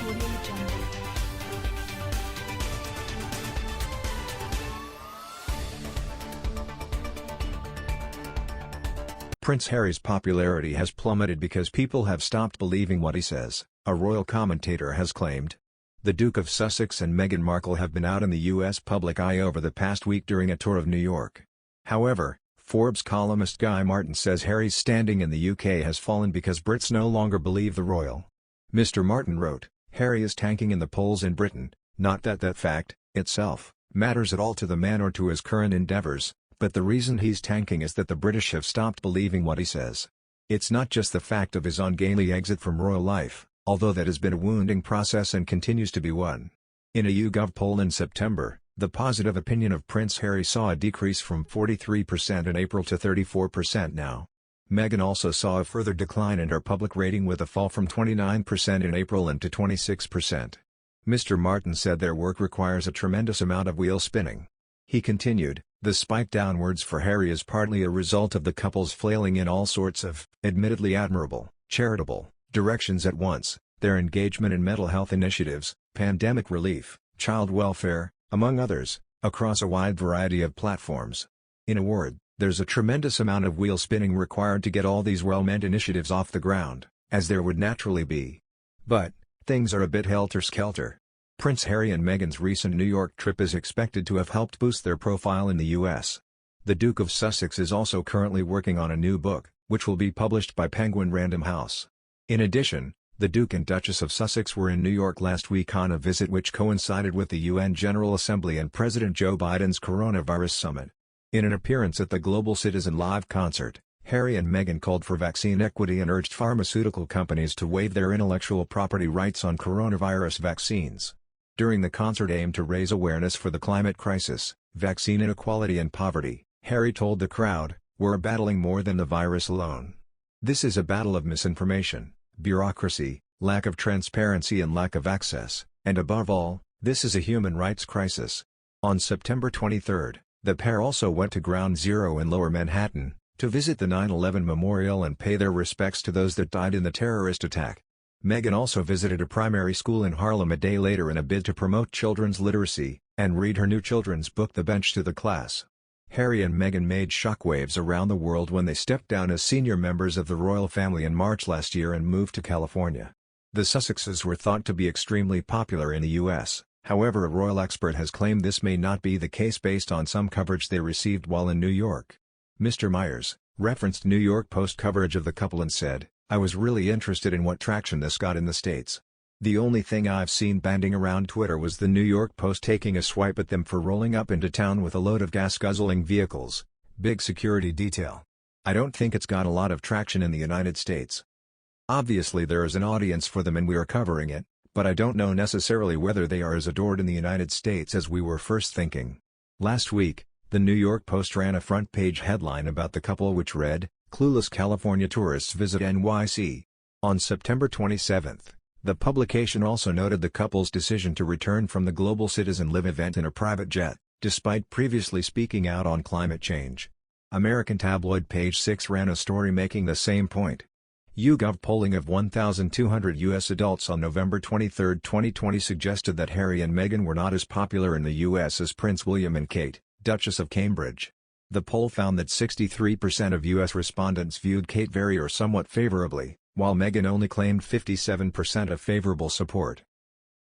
Audio Jungle. Prince Harry's popularity has plummeted because people have stopped believing what he says, a royal commentator has claimed. The Duke of Sussex and Meghan Markle have been out in the U.S. public eye over the past week during a tour of New York. However, Forbes columnist Guy Martin says Harry's standing in the UK has fallen because Brits no longer believe the royal. Mr. Martin wrote, "Harry is tanking in the polls in Britain, not that fact, itself, matters at all to the man or to his current endeavours. But the reason he's tanking is that the British have stopped believing what he says. It's not just the fact of his ungainly exit from royal life, although that has been a wounding process and continues to be one." In a YouGov poll in September, the positive opinion of Prince Harry saw a decrease from 43% in April to 34% now. Meghan also saw a further decline in her public rating with a fall from 29% in April and to 26%. Mr. Martin said their work requires a tremendous amount of wheel spinning. He continued, "The spike downwards for Harry is partly a result of the couple's flailing in all sorts of, admittedly admirable, charitable, directions at once, their engagement in mental health initiatives, pandemic relief, child welfare, among others, across a wide variety of platforms. In a word, there's a tremendous amount of wheel spinning required to get all these well-meant initiatives off the ground, as there would naturally be. But, things are a bit helter-skelter." Prince Harry and Meghan's recent New York trip is expected to have helped boost their profile in the U.S. The Duke of Sussex is also currently working on a new book, which will be published by Penguin Random House. In addition, the Duke and Duchess of Sussex were in New York last week on a visit which coincided with the UN General Assembly and President Joe Biden's coronavirus summit. In an appearance at the Global Citizen Live concert, Harry and Meghan called for vaccine equity and urged pharmaceutical companies to waive their intellectual property rights on coronavirus vaccines. During the concert aimed to raise awareness for the climate crisis, vaccine inequality and poverty, Harry told the crowd, "We're battling more than the virus alone. This is a battle of misinformation, bureaucracy, lack of transparency and lack of access, and above all, this is a human rights crisis." On September 23, the pair also went to Ground Zero in Lower Manhattan, to visit the 9/11 memorial and pay their respects to those that died in the terrorist attack. Meghan also visited a primary school in Harlem a day later in a bid to promote children's literacy, and read her new children's book The Bench to the class. Harry and Meghan made shockwaves around the world when they stepped down as senior members of the royal family in March last year and moved to California. The Sussexes were thought to be extremely popular in the U.S., however a royal expert has claimed this may not be the case based on some coverage they received while in New York. Mr. Myers referenced New York Post coverage of the couple and said, "I was really interested in what traction this got in the States. The only thing I've seen banding around Twitter was the New York Post taking a swipe at them for rolling up into town with a load of gas-guzzling vehicles, big security detail. I don't think it's got a lot of traction in the United States. Obviously there is an audience for them and we are covering it, but I don't know necessarily whether they are as adored in the United States as we were first thinking." Last week, the New York Post ran a front-page headline about the couple which read, "Clueless California tourists visit NYC." On September 27, the publication also noted the couple's decision to return from the Global Citizen Live event in a private jet, despite previously speaking out on climate change. American tabloid Page 6 ran a story making the same point. YouGov polling of 1,200 U.S. adults on November 23, 2020 suggested that Harry and Meghan were not as popular in the U.S. as Prince William and Kate, Duchess of Cambridge. The poll found that 63% of U.S. respondents viewed Kate very or somewhat favorably, while Meghan only claimed 57% of favorable support.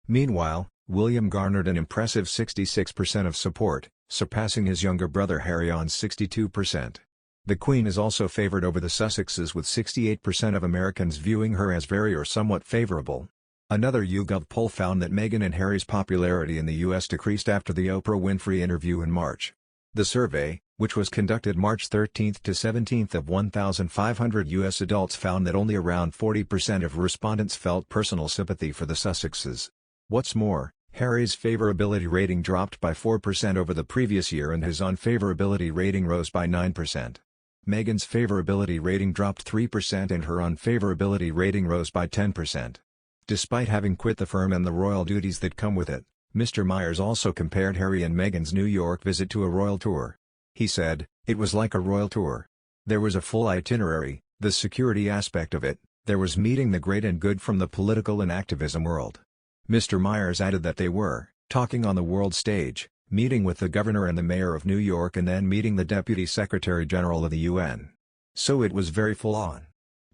Meanwhile, William garnered an impressive 66% of support, surpassing his younger brother Harry on 62%. The Queen is also favored over the Sussexes with 68% of Americans viewing her as very or somewhat favorable. Another YouGov poll found that Meghan and Harry's popularity in the U.S. decreased after the Oprah Winfrey interview in March. The survey, which was conducted March 13 to 17 of 1,500 U.S. adults found that only around 40% of respondents felt personal sympathy for the Sussexes. What's more, Harry's favorability rating dropped by 4% over the previous year and his unfavorability rating rose by 9%. Meghan's favorability rating dropped 3% and her unfavorability rating rose by 10%. Despite having quit the firm and the royal duties that come with it, Mr. Myers also compared Harry and Meghan's New York visit to a royal tour. He said, "It was like a royal tour. There was a full itinerary, the security aspect of it, there was meeting the great and good from the political and activism world. Mr. Myers added that they were talking on the world stage, meeting with the governor and the mayor of New York and then meeting the Deputy Secretary General of the UN. So it was very full-on.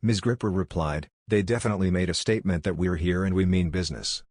Ms. Gripper replied, "They definitely made a statement that we're here and we mean business."